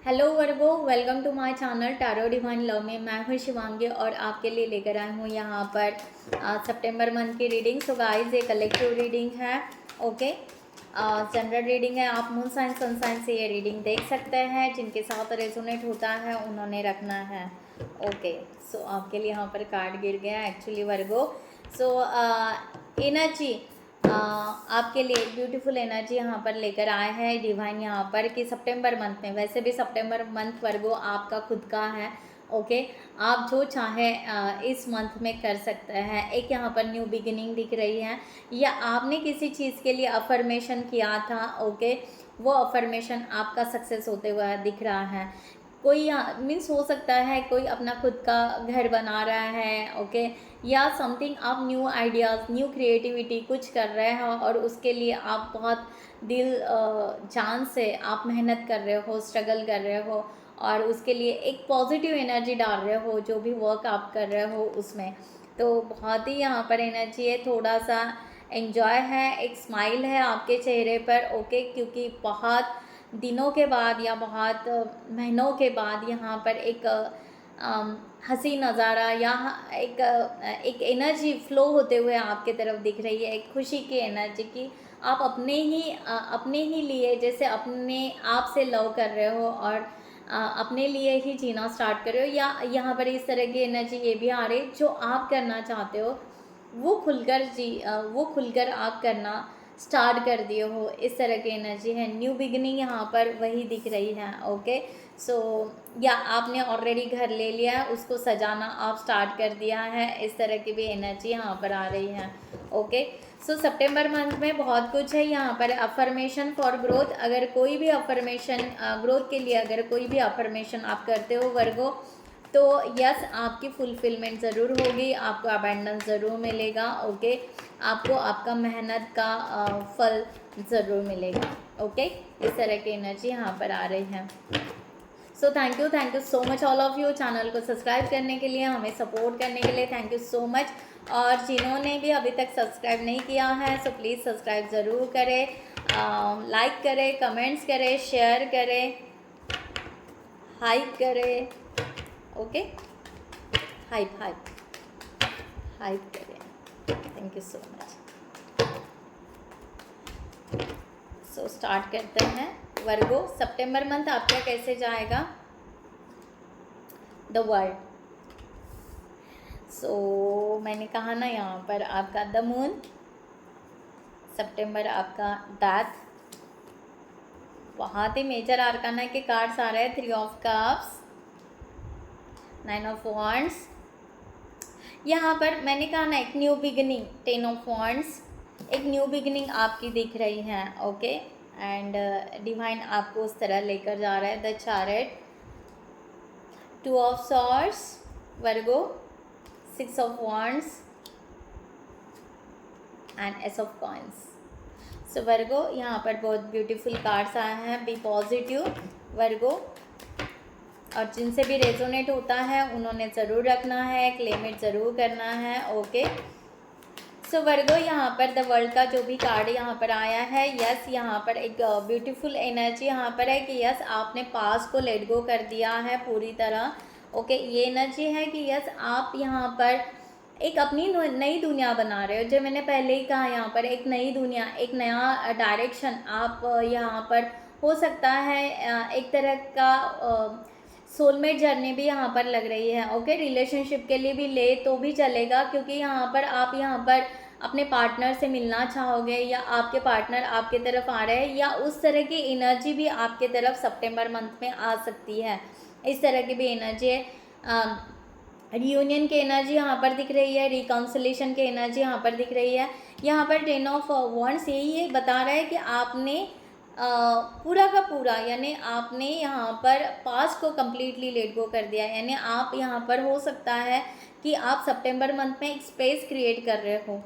Hello Virgo, welcome to my channel tarot divine love में। मैं हूँ शिवांगी और आपके लिए लेकर आई हूँ यहाँ पर सितंबर मंथ की रीडिंग। सो गाइस, ये कलेक्टिव रीडिंग है। ओके, जनरल रीडिंग है। आप मून साइन सन साइन से ये रीडिंग देख सकते हैं। जिनके साथ रेजोनेट होता है उन्होंने रखना है। ओके, सो आपके लिए यहाँ पर कार्ड गिर गया एक्चुअली वर्गो। सो एनर्जी आपके लिए एक ब्यूटीफुल एनर्जी यहाँ पर लेकर आए हैं डिवाइन यहाँ पर कि सितंबर मंथ में, वैसे भी सितंबर मंथ वर्गो आपका खुद का है। ओके, आप जो चाहे इस मंथ में कर सकते हैं। एक यहाँ पर न्यू बिगिनिंग दिख रही है, या आपने किसी चीज़ के लिए अफर्मेशन किया था। ओके, वो अफर्मेशन आपका सक्सेस होते हुआ दिख रहा है। कोई मीन्स हो सकता है कोई अपना खुद का घर बना रहा है। ओके, या समथिंग आप न्यू आइडियाज़, न्यू क्रिएटिविटी कुछ कर रहे हो और उसके लिए आप बहुत दिल जान से आप मेहनत कर रहे हो, स्ट्रगल कर रहे हो और उसके लिए एक पॉजिटिव एनर्जी डाल रहे हो जो भी वर्क आप कर रहे हो उसमें। तो बहुत ही यहाँ पर एनर्जी है, थोड़ा सा एंजॉय है, एक स्माइल है आपके चेहरे पर। ओके, क्योंकि बहुत दिनों के बाद या बहुत महीनों के बाद यहाँ पर एक हंसी नज़ारा या एक एनर्जी फ्लो होते हुए आपके तरफ दिख रही है, एक खुशी की एनर्जी की आप अपने ही लिए जैसे अपने आप से लव कर रहे हो और अपने लिए ही जीना स्टार्ट कर रहे हो। या यहाँ पर इस तरह की एनर्जी ये भी आ रही है, जो आप करना चाहते हो वो खुलकर आप करना स्टार्ट कर दिए हो, इस तरह की एनर्जी है। न्यू बिगिनिंग यहाँ पर वही दिख रही है। ओके, सो या आपने ऑलरेडी घर ले लिया है, उसको सजाना आप स्टार्ट कर दिया है, इस तरह की भी एनर्जी यहाँ पर आ रही है। ओके, सो सितंबर मंथ में बहुत कुछ है यहाँ पर। अफर्मेशन फॉर ग्रोथ, अगर कोई भी अफर्मेशन ग्रोथ के लिए अगर कोई भी अफर्मेशन आप करते हो वर्गो, तो यस आपकी फुलफिलमेंट ज़रूर होगी, आपको अबेंडेंस ज़रूर मिलेगा। ओके, आपको आपका मेहनत का फल ज़रूर मिलेगा। ओके, इस तरह की एनर्जी यहाँ पर आ रही है। So thank you so much all of you, channel को सब्सक्राइब करने के लिए, हमें सपोर्ट करने के लिए थैंक यू सो मच। और जिन्होंने भी अभी तक सब्सक्राइब नहीं किया है सो प्लीज़ सब्सक्राइब ज़रूर करें, लाइक करें, कमेंट्स करें, शेयर करें, हाइप करें। ओके, हाइप हाइप हाइप करें। Thank you so much. So start करते हैं वर्गो, सितंबर मंथ आपका कैसे जाएगा। द वर्ल्ड, सो मैंने कहा ना यहाँ पर आपका द मून, सितंबर आपका डेथ। बहुत ही मेजर आर्काना के कार्ड्स आ रहे हैं। 3 ऑफ कप्स, 9 ऑफ वॉन्ड्स। यहाँ पर मैंने कहा ना एक न्यू बिगिनिंग, 10 ऑफ वॉन्ड्स, एक न्यू बिगिनिंग आपकी दिख रही है। ओके, एंड डिवाइन आपको उस तरह लेकर जा रहा है। The chariot, 2 of swords Virgo, 6 of wands and ace of coins. So Virgo यहाँ पर बहुत ब्यूटीफुल कार्ड्स आए हैं। बी पॉजिटिव वर्गो, और जिनसे भी रेजोनेट होता है उन्होंने ज़रूर रखना है, क्लेम इट ज़रूर करना है। ओके, सो वर्गो यहाँ पर द वर्ल्ड का जो भी कार्ड यहाँ पर आया है, यस यहाँ पर एक ब्यूटीफुल एनर्जी यहाँ पर है कि यस आपने पास को लेट गो कर दिया है पूरी तरह। ओके, ये एनर्जी है कि यस आप यहाँ पर एक अपनी नई दुनिया बना रहे हो। जो मैंने पहले ही कहा, यहाँ पर एक नई दुनिया, एक नया डायरेक्शन आप यहाँ पर हो सकता है। एक तरह का सोलमेट जर्नी भी यहाँ पर लग रही है। ओके, रिलेशनशिप के लिए भी ले तो भी चलेगा, क्योंकि यहाँ पर आप यहाँ पर अपने पार्टनर से मिलना चाहोगे या आपके पार्टनर आपके तरफ आ रहे हैं, या उस तरह की एनर्जी भी आपके तरफ सितंबर मंथ में आ सकती है। इस तरह की भी एनर्जी है। रियूनियन की एनर्जी यहाँ पर दिख रही है, रिकाउंसिलेशन की एनर्जी यहाँ पर दिख रही है। यहाँ पर 10 ऑफ वॉन्ड्स यही बता रहा है कि आपने पूरा का पूरा, यानी आपने यहाँ पर पास्ट को कम्प्लीटली लेट गो कर दिया। यानी आप यहाँ पर हो सकता है कि आप सितंबर मंथ में एक स्पेस क्रिएट कर रहे हो।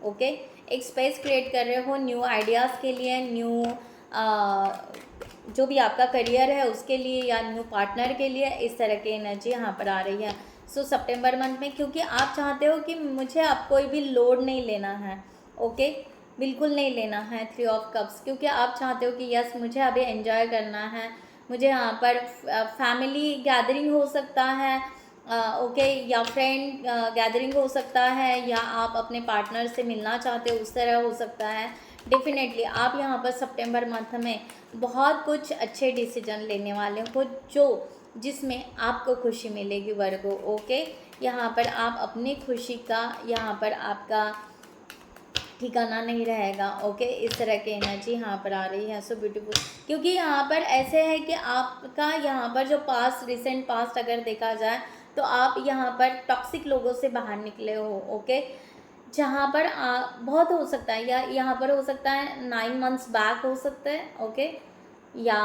ओके, एक स्पेस क्रिएट कर रहे हो न्यू आइडियाज़ के लिए, न्यू जो भी आपका करियर है उसके लिए, या न्यू पार्टनर के लिए। इस तरह की एनर्जी यहाँ पर आ रही है। सो सितंबर मंथ में, क्योंकि आप चाहते हो कि मुझे आप कोई भी लोड नहीं लेना है। ओके, बिल्कुल नहीं लेना है 3 ऑफ कप्स, क्योंकि आप चाहते हो कि यस मुझे अभी एंजॉय करना है, मुझे यहाँ पर फैमिली गैदरिंग हो सकता है, ओके, या फ्रेंड गैदरिंग हो सकता है, या आप अपने पार्टनर से मिलना चाहते हो उस तरह हो सकता है। डेफिनेटली आप यहाँ पर सितंबर मंथ में बहुत कुछ अच्छे डिसीजन लेने वाले हो जो जिसमें आपको खुशी मिलेगी वर्गो, ओके। यहाँ पर आप अपनी खुशी का यहाँ पर आपका ठिकाना नहीं रहेगा, ओके। इस तरह की एनर्जी यहाँ पर आ रही है, सो ब्यूटीफुल। क्योंकि यहाँ पर ऐसे है कि आपका यहाँ पर जो पास्ट, रिसेंट पास्ट अगर देखा जाए तो आप यहाँ पर टॉक्सिक लोगों से बाहर निकले हो, ओके। जहाँ पर बहुत हो सकता है, या यहाँ पर हो सकता है 9 मंथ्स बैक हो सकता है, ओके, या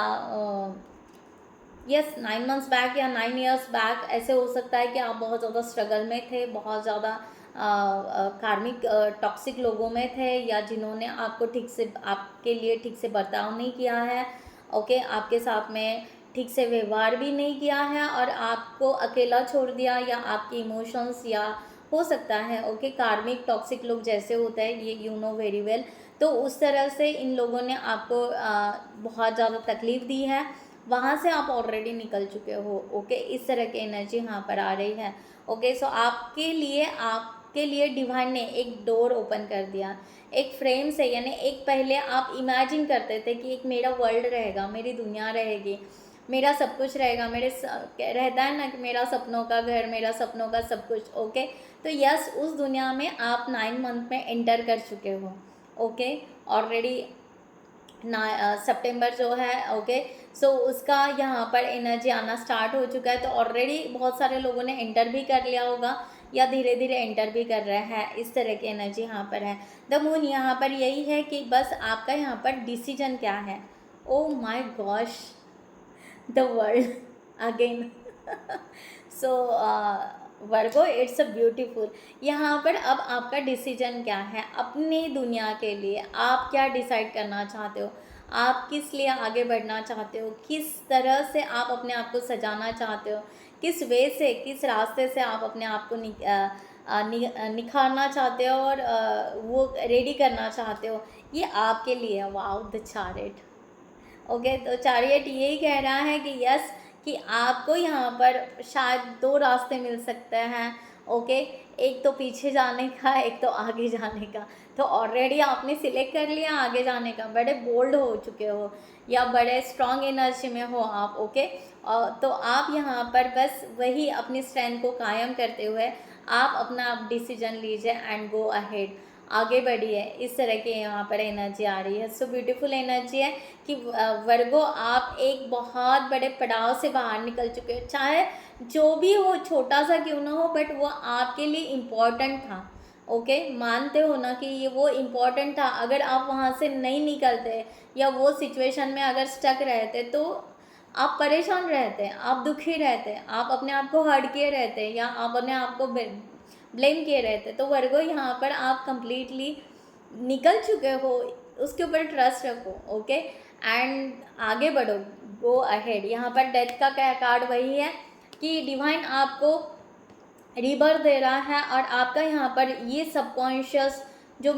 यस 9 मंथ्स बैक या 9 ईयर्स बैक ऐसे हो सकता है कि आप बहुत ज़्यादा स्ट्रगल में थे, बहुत ज़्यादा कार्मिक टॉक्सिक लोगों में थे, या जिन्होंने आपको ठीक से, आपके लिए ठीक से बर्ताव नहीं किया है, ओके, आपके साथ में ठीक से व्यवहार भी नहीं किया है और आपको अकेला छोड़ दिया, या आपके इमोशंस, या हो सकता है, ओके, कार्मिक टॉक्सिक लोग जैसे होते हैं, ये यू नो वेरी वेल। तो उस तरह से इन लोगों ने आपको बहुत ज़्यादा तकलीफ़ दी है, वहाँ से आप ऑलरेडी निकल चुके हो, ओके। इस तरह की एनर्जी यहाँ पर आ रही है, ओके। सो आपके लिए डिवाइन ने एक डोर ओपन कर दिया, एक फ्रेम से, यानी एक पहले आप इमेजिन करते थे कि एक मेरा वर्ल्ड रहेगा, मेरी दुनिया रहेगी, मेरा सब कुछ रहेगा, रहता है ना कि मेरा सपनों का घर, मेरा सपनों का सब कुछ, ओके। तो यस, उस दुनिया में आप 9 मंथ में एंटर कर चुके हो, ओके। ऑलरेडी सितंबर जो है, ओके, सो उसका यहाँ पर एनर्जी आना स्टार्ट हो चुका है। तो ऑलरेडी बहुत सारे लोगों ने एंटर भी कर लिया होगा, या धीरे धीरे एंटर भी कर रहे हैं, इस तरह की एनर्जी यहाँ पर है। द मून यहाँ पर यही है कि बस आपका यहाँ पर डिसीजन क्या है। Oh my gosh, the world again. So Virgo, it's a beautiful. यहाँ पर अब आपका डिसीजन क्या है अपनी दुनिया के लिए, आप क्या डिसाइड करना चाहते हो, आप किस लिए आगे बढ़ना चाहते हो, किस तरह से आप अपने आप को सजाना चाहते हो, किस वे से, किस रास्ते से आप अपने आप को निखारना चाहते हो, और वो रेडी करना चाहते हो, ये आपके लिए है। Wow, the chariot, okay. तो चैरियट यही कह रहा है कि यस, कि आपको यहाँ पर शायद 2 रास्ते मिल सकते हैं, ओके। एक तो पीछे जाने का, एक तो आगे जाने का। तो ऑलरेडी आपने सिलेक्ट कर लिया आगे जाने का, बड़े बोल्ड हो चुके हो, या बड़े स्ट्रॉन्ग एनर्जी में हो आप, ओके। तो आप यहाँ पर बस वही अपनी स्ट्रेंथ को कायम करते हुए आप अपना डिसीजन लीजिए एंड गो अहेड, आगे बढ़िए। इस तरह की यहाँ पर एनर्जी आ रही है, सो ब्यूटीफुल एनर्जी है कि वर्गो, आप एक बहुत बड़े पड़ाव से बाहर निकल चुके हो, चाहे जो भी हो, छोटा सा क्यों ना हो, बट वो आपके लिए इम्पोर्टेंट था, ओके। मानते हो ना कि ये वो इम्पोर्टेंट था। अगर आप वहाँ से नहीं निकलते, या वो सिचुएशन में अगर स्टक रहते, तो आप परेशान रहते, आप दुखी रहते, आप अपने आप को हर्ट किए रहते, या आप अपने आप को ब्लेम किए रहते। तो वर्गो, यहाँ पर आप कंप्लीटली निकल चुके हो, उसके ऊपर ट्रस्ट रखो, ओके, एंड आगे बढ़ो, गो अहेड। यहाँ पर डेथ का क्या कार्ड वही है कि डिवाइन आपको रिबर्थ दे रहा है, और आपका यहाँ पर ये सबकॉन्शियस, जो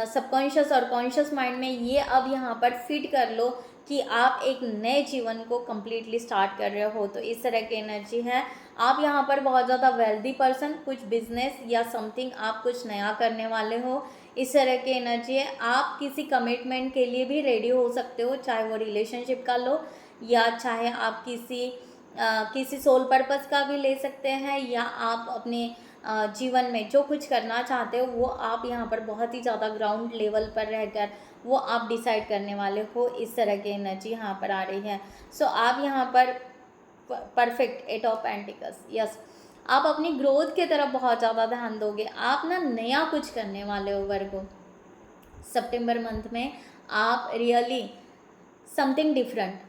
सबकॉन्शियस और कॉन्शियस माइंड में ये अब यहाँ पर फिट कर लो कि आप एक नए जीवन को कम्प्लीटली स्टार्ट कर रहे हो। तो इस तरह की एनर्जी है। आप यहाँ पर बहुत ज़्यादा वेल्दी पर्सन, कुछ बिजनेस या समथिंग आप कुछ नया करने वाले हो, इस तरह की एनर्जी है। आप किसी कमिटमेंट के लिए भी रेडी हो सकते हो, चाहे वो रिलेशनशिप का लो, या चाहे आप किसी सोल पर्पस का भी ले सकते हैं, या आप अपने जीवन में जो कुछ करना चाहते हो वो आप यहाँ पर बहुत ही ज़्यादा ग्राउंड लेवल पर रहकर वो आप डिसाइड करने वाले हो। इस तरह की एनर्जी यहाँ पर आ रही है। सो आप यहाँ पर परफेक्ट 8 ऑफ पेंटिकल्स, यस, आप अपनी ग्रोथ की तरफ बहुत ज़्यादा ध्यान दोगे। आप ना नया कुछ करने वाले हो वर्गो, सितंबर मंथ में आप रियली समथिंग डिफरेंट,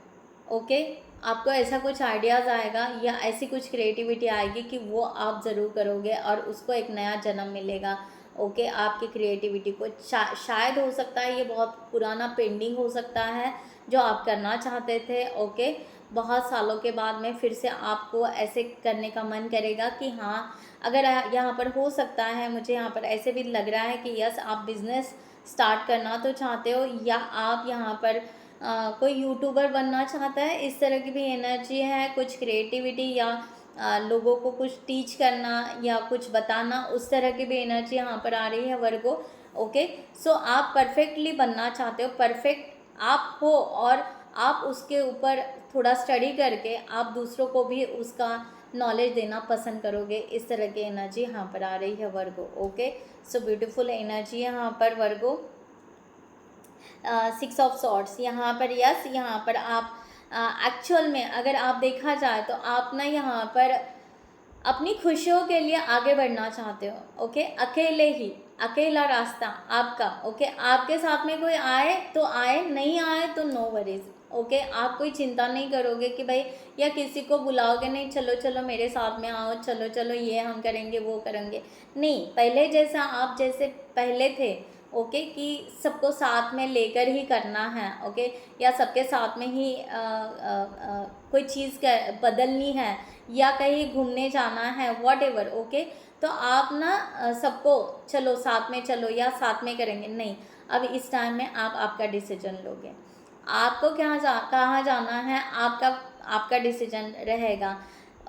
ओके। आपको ऐसा कुछ आइडियाज़ आएगा, या ऐसी कुछ क्रिएटिविटी आएगी कि वो आप ज़रूर करोगे, और उसको एक नया जन्म मिलेगा, ओके। आपकी क्रिएटिविटी को शायद हो सकता है ये बहुत पुराना पेंडिंग हो सकता है जो आप करना चाहते थे, ओके। बहुत सालों के बाद में फिर से आपको ऐसे करने का मन करेगा कि हाँ, अगर यहाँ पर हो सकता है, मुझे यहाँ पर ऐसे भी लग रहा है कि यस, आप बिज़नेस स्टार्ट करना तो चाहते हो, या आप यहाँ पर कोई यूट्यूबर बनना चाहता है, इस तरह की भी एनर्जी है। कुछ क्रिएटिविटी या लोगों को कुछ टीच करना या कुछ बताना, उस तरह की भी एनर्जी यहाँ पर आ रही है वर्गो। ओके, सो आप परफेक्टली बनना चाहते हो, परफेक्ट आप हो, और आप उसके ऊपर थोड़ा स्टडी करके आप दूसरों को भी उसका नॉलेज देना पसंद करोगे। इस तरह की एनर्जी यहाँ पर आ रही है वर्गो। ओके, सो ब्यूटीफुल एनर्जी यहाँ पर वर्गो। 6 ऑफ सॉर्ड्स यहाँ पर, यस यहाँ पर आप एक्चुअल में अगर आप देखा जाए तो आप ना यहाँ पर अपनी खुशियों के लिए आगे बढ़ना चाहते हो। ओके, अकेले ही, अकेला रास्ता आपका। ओके, आपके साथ में कोई आए तो आए, नहीं आए तो नो वरीज। ओके, आप कोई चिंता नहीं करोगे कि भाई, या किसी को बुलाओगे नहीं, चलो चलो मेरे साथ में आओ, चलो चलो ये हम करेंगे वो करेंगे, नहीं। पहले जैसा आप जैसे पहले थे, ओके, कि सबको साथ में लेकर ही करना है, ओके, या सबके साथ में ही कोई चीज़ बदलनी है, या कहीं घूमने जाना है, वॉट एवर। ओके, तो आप ना सबको चलो साथ में चलो या साथ में करेंगे, नहीं। अब इस टाइम में आप आपका डिसीजन लोगे, आपको कहाँ जाना है, आपका डिसीजन रहेगा।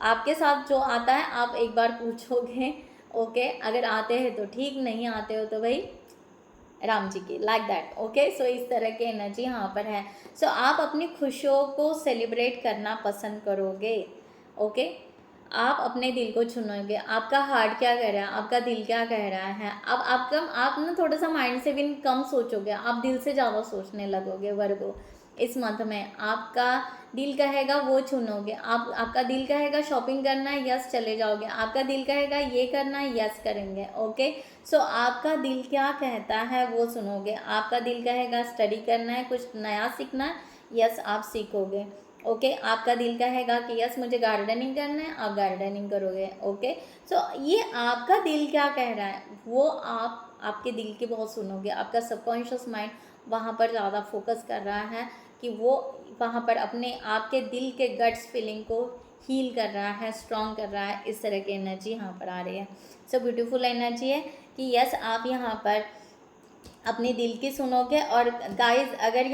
आपके साथ जो आता है आप एक बार पूछोगे, ओके, अगर आते हैं तो ठीक, नहीं आते हो तो भाई राम जी की, लाइक दैट। ओके, सो इस तरह की एनर्जी यहाँ पर है। सो आप अपनी खुशियों को सेलिब्रेट करना पसंद करोगे। ओके, आप अपने दिल को चुनोगे, आपका हार्ट क्या कह रहा है, आपका दिल क्या कह रहा है। अब आप ना थोड़ा सा माइंड से भी कम सोचोगे, आप दिल से ज़्यादा सोचने लगोगे वर्गो। इस मंथ में आपका दिल कहेगा वो चुनोगे। आपका दिल कहेगा शॉपिंग करना है, यस चले जाओगे। आपका दिल कहेगा ये करना है, यस करेंगे। ओके, सो आपका दिल क्या कहता है वो सुनोगे। आपका दिल कहेगा स्टडी करना है, कुछ नया सीखना है, यस आप सीखोगे। ओके, आपका दिल कहेगा कि यस मुझे गार्डनिंग करना है, आप गार्डनिंग करोगे। ओके, सो ये आपका दिल क्या कह रहा है वो आप आपके दिल की बहुत सुनोगे। आपका सबकॉन्शियस माइंड वहाँ पर ज़्यादा फोकस कर रहा है कि वो वहाँ पर अपने आपके दिल के गट्स फीलिंग को हील कर रहा है, स्ट्रॉन्ग कर रहा है। इस तरह की एनर्जी यहाँ पर आ रही है। सो ब्यूटीफुल एनर्जी है कि यस आप यहाँ पर अपने दिल की सुनोगे। और गाइस, अगर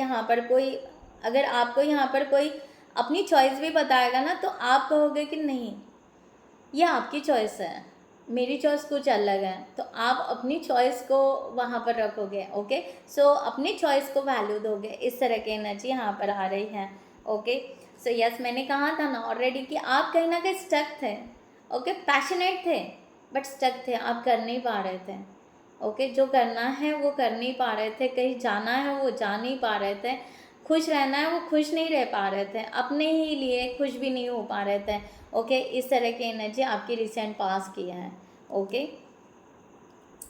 आपको यहाँ पर कोई अपनी चॉइस भी बताएगा ना, तो आप कहोगे कि नहीं ये आपकी चॉइस है, मेरी चॉइस कुछ अलग है, तो आप अपनी चॉइस को वहाँ पर रखोगे। ओके, सो अपनी चॉइस को वैल्यू दोगे। इस तरह की एनर्जी यहाँ पर आ रही है। ओके, सो यस मैंने कहा था ना ऑलरेडी कि आप कहीं ना कहीं स्टक थे। ओके, पैशनेट थे बट स्टक थे, आप कर नहीं पा रहे थे। ओके, जो करना है वो कर नहीं पा रहे थे, कहीं जाना है वो जा नहीं पा रहे थे, खुश रहना है वो खुश नहीं रह पा रहे थे, अपने ही लिए खुश भी नहीं हो पा रहे थे। ओके, इस तरह की एनर्जी आपकी रिसेंट पास किया है। ओके,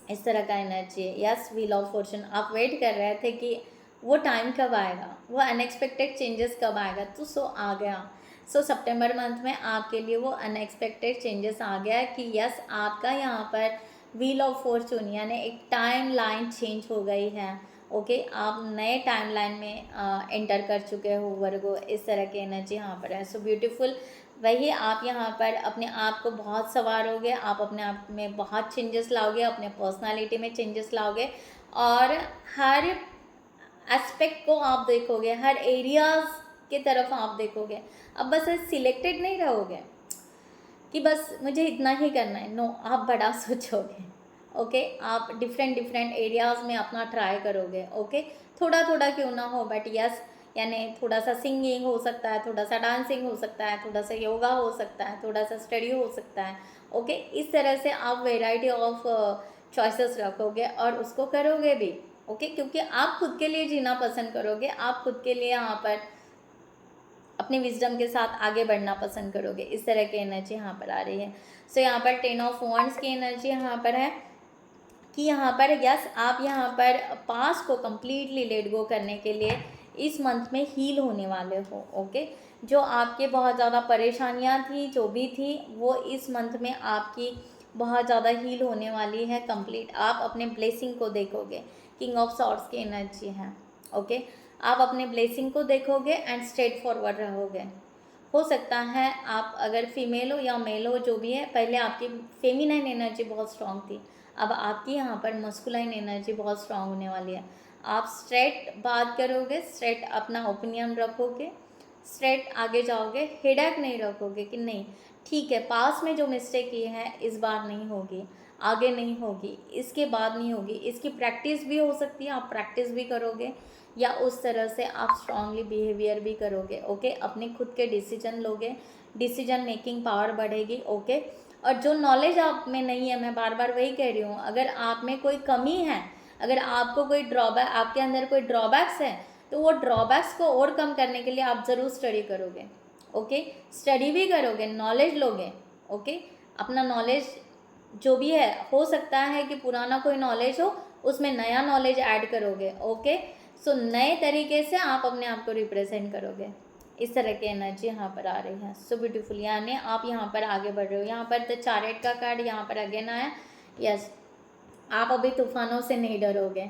इस तरह का एनर्जी है। यस, व्हील ऑफ फॉर्चून, आप वेट कर रहे थे कि वो टाइम कब आएगा, वो अनएक्सपेक्टेड चेंजेस कब आएगा, तो सो आ गया। सो सितंबर मंथ में आपके लिए वो अनएक्सपेक्टेड चेंजेस आ गया कि यस आपका यहाँ पर व्हील ऑफ फॉर्चून यानी एक टाइम लाइन चेंज हो गई है। ओके, आप नए टाइम लाइन में एंटर कर चुके हो वर्गो। इस तरह की एनर्जी यहाँ पर है। सो ब्यूटीफुल, वही आप यहाँ पर अपने आप को बहुत संवारोगे, आप अपने आप में बहुत चेंजेस लाओगे, अपने पर्सनालिटी में चेंजेस लाओगे, और हर एस्पेक्ट को आप देखोगे, हर एरियाज़ की तरफ आप देखोगे। अब बस सिलेक्टेड नहीं रहोगे कि बस मुझे इतना ही करना है, नो, आप बड़ा सोचोगे। ओके, आप डिफरेंट एरियाज़ में अपना ट्राई करोगे। ओके, थोड़ा थोड़ा क्यों ना हो, बट यस, यानी थोड़ा सा सिंगिंग हो सकता है, थोड़ा सा डांसिंग हो सकता है, थोड़ा सा योगा हो सकता है, थोड़ा सा स्टडी हो सकता है। ओके, इस तरह से आप वेराइटी ऑफ चॉइसेस रखोगे और उसको करोगे भी। ओके, क्योंकि आप खुद के लिए जीना पसंद करोगे, आप खुद के लिए यहाँ पर अपने विजडम के साथ आगे बढ़ना पसंद करोगे। इस तरह की एनर्जी यहाँ पर आ रही है। सो यहाँ पर 10 ऑफ वॉन्ड्स की एनर्जी यहाँ पर है कि यहाँ पर यस आप यहाँ पर पास्ट को कम्प्लीटली लेट गो करने के लिए इस मंथ में हील होने वाले हो। ओके, जो आपके बहुत ज़्यादा परेशानियाँ थी, जो भी थी, वो इस मंथ में आपकी बहुत ज़्यादा हील होने वाली है कंप्लीट। आप अपने ब्लेसिंग को देखोगे, किंग ऑफ सॉर्ड्स की एनर्जी है। ओके, आप अपने ब्लेसिंग को देखोगे एंड स्ट्रेट फॉरवर्ड रहोगे। हो सकता है आप अगर फीमेल हो या मेल हो, जो भी है, पहले आपकी फेमिनाइन एनर्जी बहुत स्ट्रांग थी, अब आपकी यहाँ पर मस्कुलाइन एनर्जी बहुत स्ट्रांग होने वाली है। आप स्ट्रेट बात करोगे, स्ट्रेट अपना ओपिनियन रखोगे, स्ट्रेट आगे जाओगे, हेडेक नहीं रखोगे कि नहीं ठीक है पास में जो मिस्टेक की है इस बार नहीं होगी, आगे नहीं होगी, इसके बाद नहीं होगी, इसकी प्रैक्टिस भी हो सकती है, आप प्रैक्टिस भी करोगे या उस तरह से आप स्ट्रांगली बिहेवियर भी करोगे। ओके, अपने खुद के डिसीजन लोगे, डिसीजन मेकिंग पावर बढ़ेगी। ओके, और जो नॉलेज आप में नहीं है, मैं बार बार वही कह रही हूँ, अगर आप में कोई कमी है, अगर आपको कोई ड्रॉबैक, आपके अंदर कोई ड्रॉबैक्स है, तो वो ड्रॉबैक्स को ओवरकम करने के लिए आप ज़रूर स्टडी करोगे। ओके, स्टडी भी करोगे, नॉलेज लोगे। ओके, अपना नॉलेज जो भी है, हो सकता है कि पुराना कोई नॉलेज हो, उसमें नया नॉलेज ऐड करोगे। ओके, सो नए तरीके से आप अपने आप को रिप्रेजेंट करोगे। इस तरह की एनर्जी यहाँ पर आ रही है। सो ब्यूटीफुल, यानी आप यहाँ पर आगे बढ़ रहे हो। यहाँ पर द चैरियट का कार्ड यहाँ पर अगेन आया। यस, आप अभी तूफानों से नहीं डरोगे।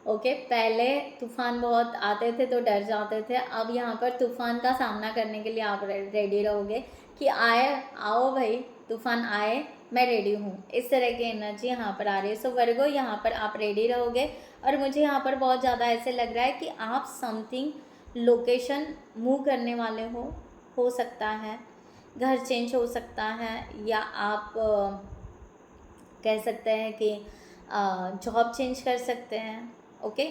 ओके, पहले तूफान बहुत आते थे तो डर जाते थे, अब यहाँ पर तूफान का सामना करने के लिए आप रेडी रहोगे कि आओ भाई, तूफान आए, मैं रेडी हूँ। इस तरह की एनर्जी यहाँ पर आ रही है। सो वर्गो, यहाँ पर आप रेडी रहोगे। और मुझे यहाँ पर बहुत ज़्यादा ऐसे लग रहा है कि आप समथिंग लोकेशन मूव करने वाले हो सकता है, घर चेंज हो सकता है, या आप कह सकते हैं कि जॉब चेंज कर सकते हैं। ओके,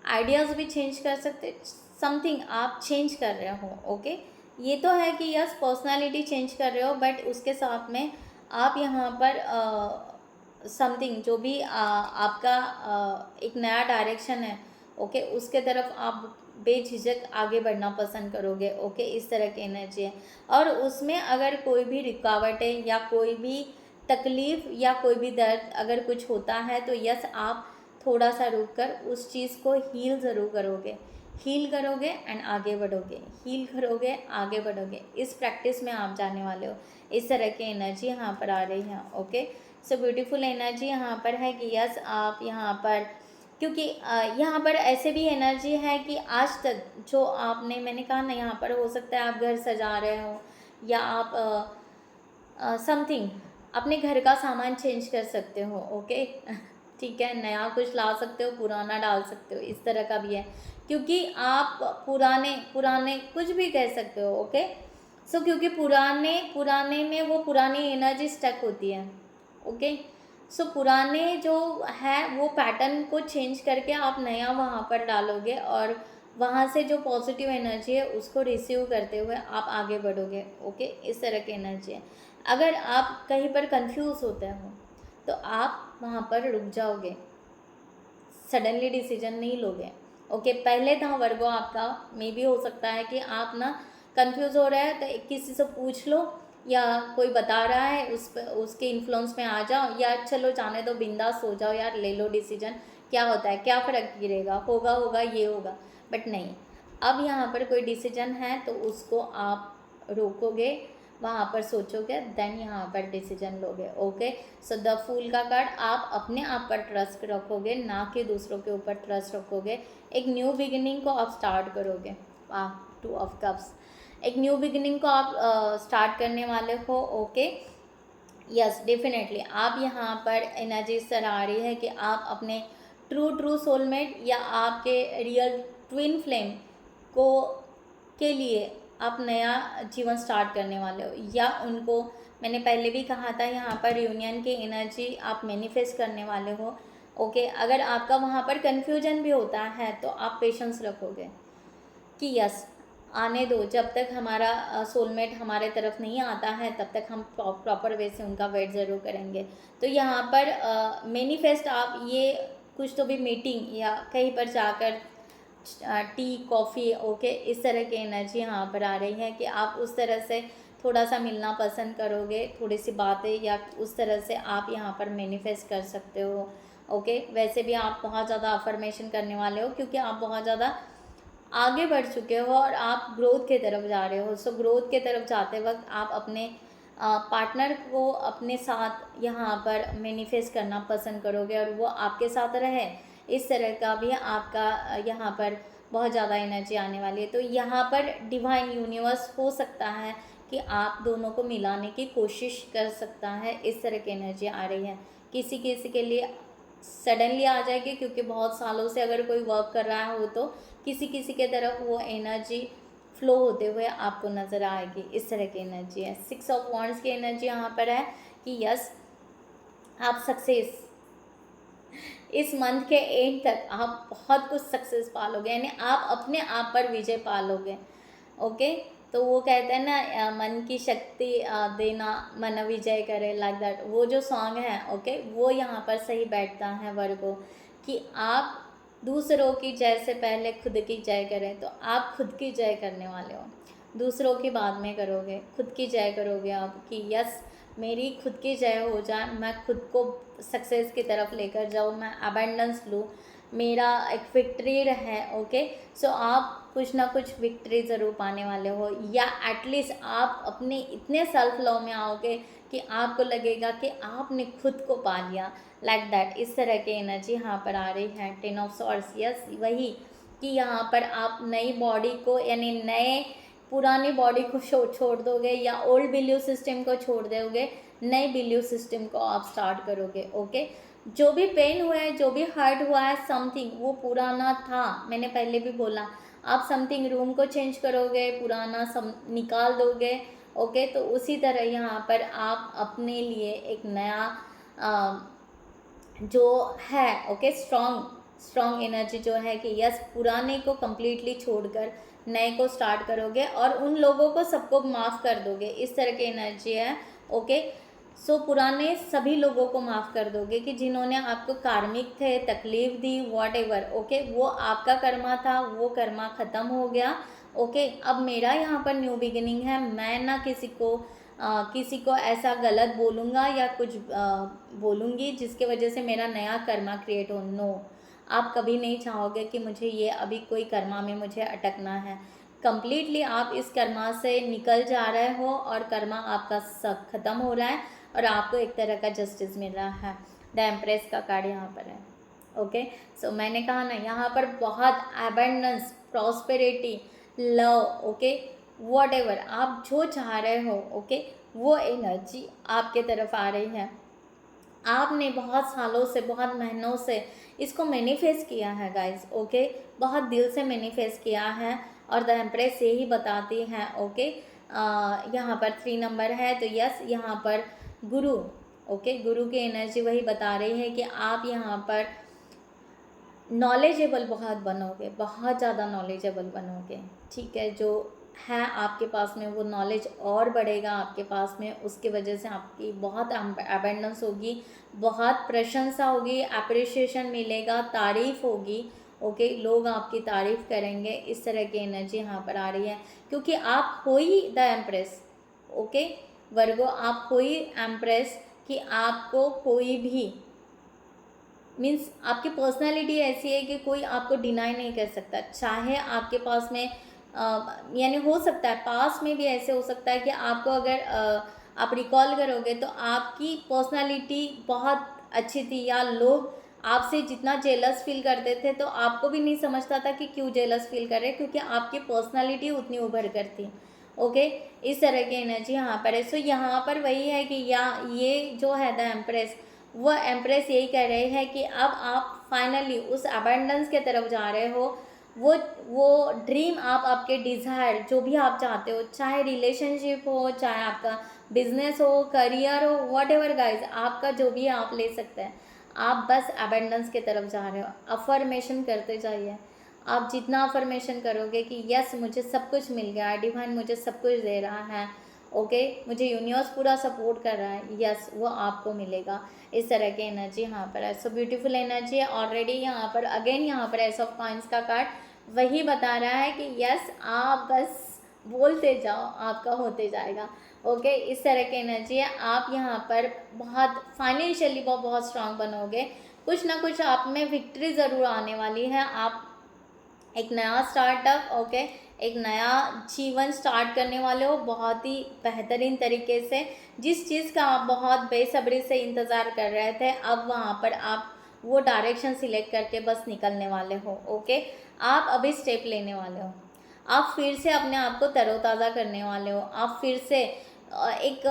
आइडियाज़ भी चेंज कर सकते, समथिंग आप चेंज कर रहे हो। ओके, ये तो है कि यस पर्सनालिटी चेंज कर रहे हो, बट उसके साथ में आप यहाँ पर समथिंग जो भी आपका एक नया डायरेक्शन है, ओके, उसके तरफ आप बेझिझक आगे बढ़ना पसंद करोगे। ओके, इस तरह की एनर्जी है। और उसमें अगर कोई भी रुकावट है या कोई भी तकलीफ़ या कोई भी दर्द अगर कुछ होता है, तो यस आप थोड़ा सा रुक कर उस चीज़ को हील ज़रूर करोगे, हील करोगे एंड आगे बढ़ोगे, हील करोगे, आगे बढ़ोगे। इस प्रैक्टिस में आप जाने वाले हो। इस तरह की एनर्जी यहाँ पर आ रही है। ओके, सो ब्यूटीफुल एनर्जी यहाँ पर है कि यस आप यहाँ पर, क्योंकि यहाँ पर ऐसे भी एनर्जी है कि आज तक जो आपने, मैंने कहा ना, यहाँ पर हो सकता है आप घर सजा रहे हो या आप समथिंग अपने घर का सामान चेंज कर सकते हो। ओके ठीक है, नया कुछ ला सकते हो, पुराना डाल सकते हो, इस तरह का भी है, क्योंकि आप पुराने कुछ भी कह सकते हो। ओके, सो क्योंकि पुराने में वो पुरानी एनर्जी स्टक होती है। ओके, सो पुराने जो है वो पैटर्न को चेंज करके आप नया वहाँ पर डालोगे और वहाँ से जो पॉजिटिव एनर्जी है उसको रिसीव करते हुए आप आगे बढ़ोगे। ओके, इस तरह की एनर्जी है। अगर आप कहीं पर कंफ्यूज होते हो तो आप वहाँ पर रुक जाओगे, सडनली डिसीजन नहीं लोगे। ओके, पहले था वर्गो आपका, मे भी हो सकता है कि आप ना कंफ्यूज हो रहे हैं तो किसी से पूछ लो, या कोई बता रहा है उसके इन्फ्लुएंस में आ जाओ, या चलो जाने दो, बिंदास हो जाओ यार, ले लो डिसीजन, क्या होता है, क्या फ़र्क गिरेगा, होगा ये होगा। बट नहीं, अब यहाँ पर कोई डिसीजन है तो उसको आप रोकोगे, वहाँ पर सोचोगे, देन यहाँ पर डिसीजन लोगे। ओके, सो द फूल का कार्ड, आप अपने आप पर ट्रस्ट रखोगे, ना कि दूसरों के ऊपर ट्रस्ट रखोगे। एक न्यू बिगिनिंग को आप स्टार्ट करोगे। टू ऑफ कप्स, एक न्यू बिगिनिंग को आप स्टार्ट करने वाले हो। ओके, यस डेफिनेटली आप यहाँ पर एनर्जी इस तरह आ रही है कि आप अपने ट्रू सोलमेट या आपके रियल ट्विन फ्लेम को के लिए आप नया जीवन स्टार्ट करने वाले हो, या उनको, मैंने पहले भी कहा था, यहाँ पर यूनियन की एनर्जी आप मैनिफेस्ट करने वाले हो। ओके, अगर आपका वहाँ पर कन्फ्यूजन भी होता है तो आप पेशेंस रखोगे कि यस आने दो, जब तक हमारा सोलमेट हमारे तरफ नहीं आता है तब तक हम प्रॉपर वे से उनका वेट ज़रूर करेंगे। तो यहाँ पर मैनिफेस्ट आप ये कुछ तो भी मीटिंग या कहीं पर जाकर टी कॉफ़ी, ओके, इस तरह की एनर्जी यहाँ पर आ रही है कि आप उस तरह से थोड़ा सा मिलना पसंद करोगे, थोड़ी सी बातें, या उस तरह से आप यहाँ पर मैनिफेस्ट कर सकते हो। ओके, वैसे भी आप बहुत ज़्यादा अफर्मेशन करने वाले हो क्योंकि आप बहुत ज़्यादा आगे बढ़ चुके हो और आप ग्रोथ की तरफ जा रहे हो। सो ग्रोथ की तरफ जाते वक्त आप अपने पार्टनर को अपने साथ यहाँ पर मैनिफेस्ट करना पसंद करोगे और वो आपके साथ रहे, इस तरह का भी आपका यहाँ पर बहुत ज़्यादा एनर्जी आने वाली है। तो यहाँ पर डिवाइन यूनिवर्स हो सकता है कि आप दोनों को मिलाने की कोशिश कर सकता है, इस तरह की एनर्जी आ रही है। किसी किसी के लिए सडनली आ जाएगी, क्योंकि बहुत सालों से अगर कोई वर्क कर रहा हो तो किसी किसी के तरफ वो एनर्जी फ्लो होते हुए आपको नज़र आएगी। इस तरह की एनर्जी है। 6 ऑफ वॉन्ड्स की एनर्जी यहाँ पर है कि यस, आप सक्सेस इस मंथ के एंड तक आप बहुत कुछ सक्सेस पालोगे, यानी आप अपने आप पर विजय पालोगे। ओके, तो वो कहते हैं ना, मन की शक्ति देना मन विजय करे, लाइक दैट, वो जो सॉन्ग है ओके, वो यहाँ पर सही बैठता है वर्गो, कि आप दूसरों की जय से पहले खुद की जय करें। तो आप खुद की जय करने वाले हो, दूसरों की बाद में करोगे, खुद की जय करोगे आप, कि यस मेरी खुद की जय हो जाए, मैं खुद को सक्सेस की तरफ लेकर जाऊँ, मैं अबेंडेंस लूँ, मेरा एक विक्ट्री रहे। ओके, सो आप कुछ ना कुछ विक्ट्री ज़रूर पाने वाले हो, या एटलीस्ट आप अपने इतने सेल्फ लव में आओगे कि आपको लगेगा कि आपने खुद को पा लिया, लाइक दैट। इस तरह की एनर्जी यहाँ पर आ रही है। 10 ऑफ सॉर्ड्स, यस वही कि यहाँ पर आप नई बॉडी को, यानी नए पुरानी बॉडी को छोड़ दोगे, या ओल्ड बिलीव सिस्टम को छोड़ दोगे, नए बिलीव सिस्टम को आप स्टार्ट करोगे। ओके, जो भी पेन हुआ है, जो भी हर्ट हुआ है, समथिंग वो पुराना था, मैंने पहले भी बोला, आप समथिंग रूम को चेंज करोगे, पुराना सब निकाल दोगे। ओके, तो उसी तरह यहाँ पर आप अपने लिए एक नया जो है ओके, स्ट्रॉन्ग एनर्जी जो है कि यस, पुराने को कम्प्लीटली छोड़कर नए को स्टार्ट करोगे, और उन लोगों को सबको माफ़ कर दोगे। इस तरह की एनर्जी है। ओके, सो पुराने सभी लोगों को माफ़ कर दोगे कि जिन्होंने आपको कार्मिक थे, तकलीफ दी, वॉट एवर। ओके, वो आपका कर्मा था, वो कर्मा ख़त्म हो गया। ओके, अब मेरा यहाँ पर न्यू बिगिनिंग है। मैं ना किसी को ऐसा गलत बोलूँगा या कुछ बोलूँगी जिसके वजह से मेरा नया कर्मा क्रिएट हो। नो, आप कभी नहीं चाहोगे कि मुझे ये अभी कोई कर्मा में मुझे अटकना है। कंप्लीटली आप इस कर्मा से निकल जा रहे हो, और कर्मा आपका सब खत्म हो रहा है, और आपको एक तरह का जस्टिस मिल रहा है। द एम्प्रेस का कार्ड यहाँ पर है। ओके, सो मैंने कहा ना, यहाँ पर बहुत abundance, prosperity, love, okay, what ever आप जो चाह रहे हो, ओके, वो एनर्जी आपके तरफ आ रही है। आपने बहुत सालों से, बहुत महीनों से इसको मैनिफेस्ट किया है गाइस। ओके, बहुत दिल से मैनिफेस्ट किया है, और द एम्प्रेस यही बताती है। ओके, यहाँ पर 3 नंबर है, तो यस यहाँ पर गुरु, ओके, गुरु की एनर्जी वही बता रही है कि आप यहाँ पर नॉलेजेबल बहुत बनोगे, बहुत ज़्यादा नॉलेजेबल बनोगे। ठीक है, जो है आपके पास में वो नॉलेज और बढ़ेगा आपके पास में, उसकी वजह से आपकी बहुत अबेंडेंस होगी, बहुत प्रशंसा होगी, अप्रिशिएशन मिलेगा, तारीफ़ होगी। ओके, लोग आपकी तारीफ़ करेंगे। इस तरह की एनर्जी यहाँ पर आ रही है, क्योंकि आप हो ही द एम्प्रेस। ओके वर्गो, आप हो ही एम्प्रेस, कि आपको कोई भी मीन्स आपकी पर्सनालिटी ऐसी है कि कोई आपको डिनाई नहीं कर सकता। चाहे आपके पास में यानी हो सकता है पास में भी ऐसे हो सकता है कि आपको अगर आप रिकॉल करोगे तो आपकी पर्सनालिटी बहुत अच्छी थी, या लोग आपसे जितना जेलस फील करते थे तो आपको भी नहीं समझता था कि क्यों जेलस फील कर रहे, क्योंकि आपकी पर्सनालिटी उतनी उभर कर थी। ओके, इस तरह की एनर्जी यहाँ पर है। सो यहाँ पर वही है कि ये जो है द एम्प्रेस, वो एम्प्रेस यही कह रहे हैं कि अब आप फाइनली उस अबेंडेंस के तरफ जा रहे हो। वो ड्रीम, आप आपके डिज़ायर जो भी आप चाहते हो, चाहे रिलेशनशिप हो, चाहे आपका बिजनेस हो, करियर हो, वॉट एवर गाइज, आपका जो भी आप ले सकते हैं। आप बस अबेंडेंस के तरफ जा रहे हो। अफर्मेशन करते जाइए। आप जितना अफर्मेशन करोगे कि यस मुझे सब कुछ मिल गया है, डिवाइन मुझे सब कुछ दे रहा है, ओके मुझे यूनिवर्स पूरा सपोर्ट कर रहा है, यस वो आपको मिलेगा। इस तरह की एनर्जी यहाँ पर है। सो ब्यूटीफुल एनर्जी है ऑलरेडी। यहाँ पर अगेन यहाँ पर एस ऑफ कॉइंस का कार्ड वही बता रहा है कि यस आप बस बोलते जाओ, आपका होते जाएगा। ओके, इस तरह की एनर्जी है। आप यहाँ पर बहुत फाइनेंशियली बहुत स्ट्रांग बनोगे। कुछ ना कुछ आप में विक्ट्री ज़रूर आने वाली है। आप एक नया स्टार्टअप, ओके एक नया जीवन स्टार्ट करने वाले हो बहुत ही बेहतरीन तरीके से। जिस चीज़ का आप बहुत बेसब्री से इंतज़ार कर रहे थे, अब वहाँ पर आप वो डायरेक्शन सिलेक्ट करके बस निकलने वाले हो। ओके, आप अभी स्टेप लेने वाले हो। आप फिर से अपने आप को तरोताज़ा करने वाले हो। आप फिर से एक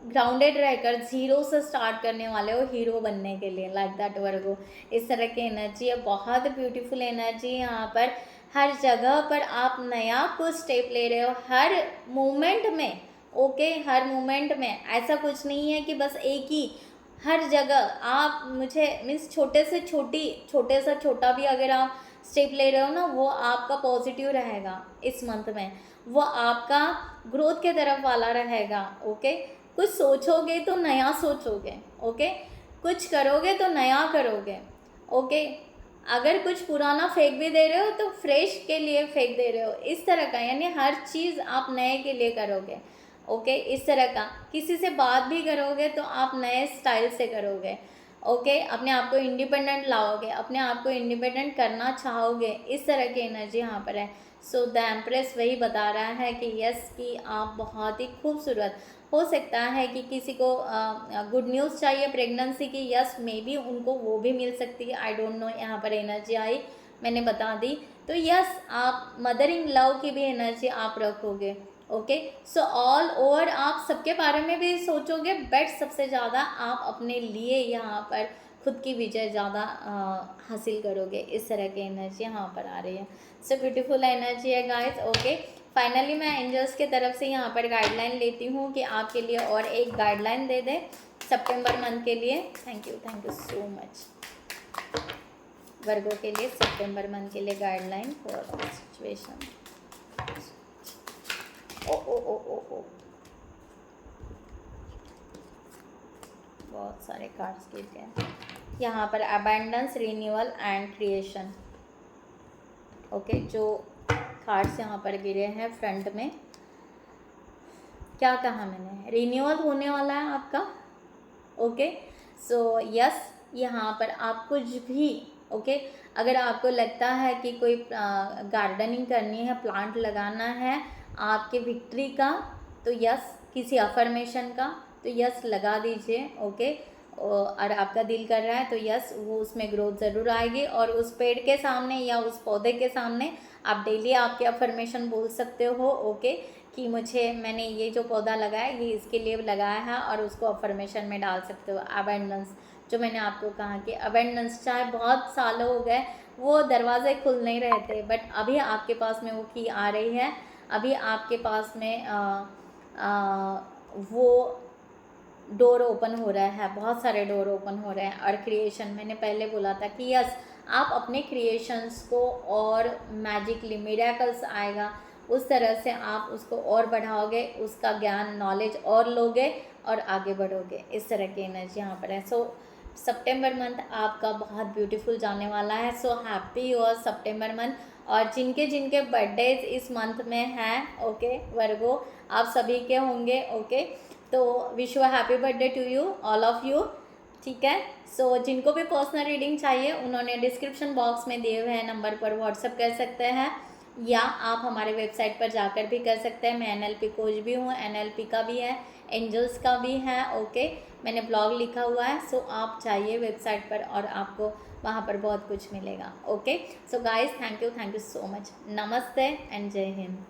ग्राउंडेड रहकर ज़ीरो से स्टार्ट करने वाले हो हीरो बनने के लिए, लाइक दैट वर्गो। इस तरह की एनर्जी है, बहुत ब्यूटीफुल एनर्जी यहाँ पर। हर जगह पर आप नया कुछ स्टेप ले रहे हो, हर मोमेंट में, ओके, हर मोमेंट में। ऐसा कुछ नहीं है कि बस एक ही, हर जगह आप मुझे मीन्स छोटे से छोटा भी अगर आप स्टेप ले रहे हो ना, वो आपका पॉजिटिव रहेगा इस मंथ में, वो आपका ग्रोथ के तरफ वाला रहेगा। ओके, कुछ सोचोगे तो नया सोचोगे, ओके, कुछ करोगे तो नया करोगे, ओके। अगर कुछ पुराना फेंक भी दे रहे हो तो फ्रेश के लिए फेंक दे रहे हो, इस तरह का, यानी हर चीज़ आप नए के लिए करोगे, ओके। इस तरह का किसी से बात भी करोगे तो आप नए स्टाइल से करोगे, ओके। अपने आप को इंडिपेंडेंट लाओगे, अपने आप को इंडिपेंडेंट करना चाहोगे, इस तरह की एनर्जी यहाँ पर है। सो द एम्प्रेस वही बता रहा है कि यस, कि आप बहुत ही खूबसूरत, हो सकता है कि किसी को गुड न्यूज़ चाहिए प्रेगनेंसी की, यस मे बी उनको वो भी मिल सकती है, आई डोंट नो। यहाँ पर एनर्जी आई, मैंने बता दी। तो यस, आप मदरिंग लव की भी एनर्जी आप रखोगे, ओके। सो ऑल ओवर आप सबके बारे में भी सोचोगे, बट सबसे ज़्यादा आप अपने लिए यहाँ पर खुद की विजय ज़्यादा हासिल करोगे, इस तरह की एनर्जी यहाँ पर आ रही है। सो ब्यूटीफुल एनर्जी है गाइस, ओके। फाइनली मैं एंजल्स के तरफ से यहाँ पर गाइडलाइन लेती हूँ कि आपके लिए और एक गाइडलाइन दे दें सितंबर मंथ के लिए। Thank you so much. Virgo के लिए सितंबर मंथ के लिए गाइडलाइन फॉर सिचुएशन। ओ बहुत सारे कार्ड्स गिर गए यहाँ पर। अबैंडेंस, रिन्यूअल एंड क्रिएशन, ओके। जो कार्ड्स यहाँ पर गिरे हैं फ्रंट में, क्या कहा मैंने, रिन्यूअल होने वाला है आपका, ओके। सो यस, यहाँ पर आप कुछ भी, ओके, अगर आपको लगता है कि कोई गार्डनिंग करनी है, प्लांट लगाना है आपके विक्ट्री का, तो यस, किसी अफर्मेशन का, तो यस लगा दीजिए, ओके। और आपका दिल कर रहा है तो यस, वो उसमें ग्रोथ ज़रूर आएगी। और उस पेड़ के सामने या उस पौधे के सामने आप डेली आपके अफर्मेशन बोल सकते हो, ओके, कि मैंने ये जो पौधा लगाया ये इसके लिए लगाया है, और उसको अफर्मेशन में डाल सकते हो। अबेंडेंस, जो मैंने आपको कहा कि अबेंडेंस, चाहे बहुत सालों हो गए वो दरवाजे खुल नहीं रहे थे, बट अभी आपके पास में वो की आ रही है, अभी आपके पास में वो डोर ओपन हो रहा है, बहुत सारे डोर ओपन हो रहे हैं। और क्रिएशन, मैंने पहले बोला था कि यस, आप अपने क्रिएशंस को और मैजिकली मिरेकल्स आएगा, उस तरह से आप उसको और बढ़ाओगे, उसका ज्ञान, नॉलेज और लोगे और आगे बढ़ोगे, इस तरह की एनर्जी यहाँ पर है। सो सितंबर मंथ आपका बहुत ब्यूटीफुल जाने वाला है। So happy your September month. और जिनके जिनके बर्थडेज इस मंथ में हैं, ओके, वर्गो, आप सभी के होंगे, ओके। तो wish you happy birthday to you, all of you, ठीक है। सो जिनको भी पर्सनल रीडिंग चाहिए उन्होंने डिस्क्रिप्शन बॉक्स में दिए हुए नंबर पर व्हाट्सअप कर सकते हैं, या आप हमारे वेबसाइट पर जाकर भी कर सकते हैं। मैं NLP कोच भी हूँ, NLP का भी है, एंजल्स का भी है, ओके। मैंने ब्लॉग लिखा हुआ है, सो आप जाइए वेबसाइट पर और आपको वहाँ पर बहुत कुछ मिलेगा, okay. So guys, thank you so much. नमस्ते एंड जय हिंद।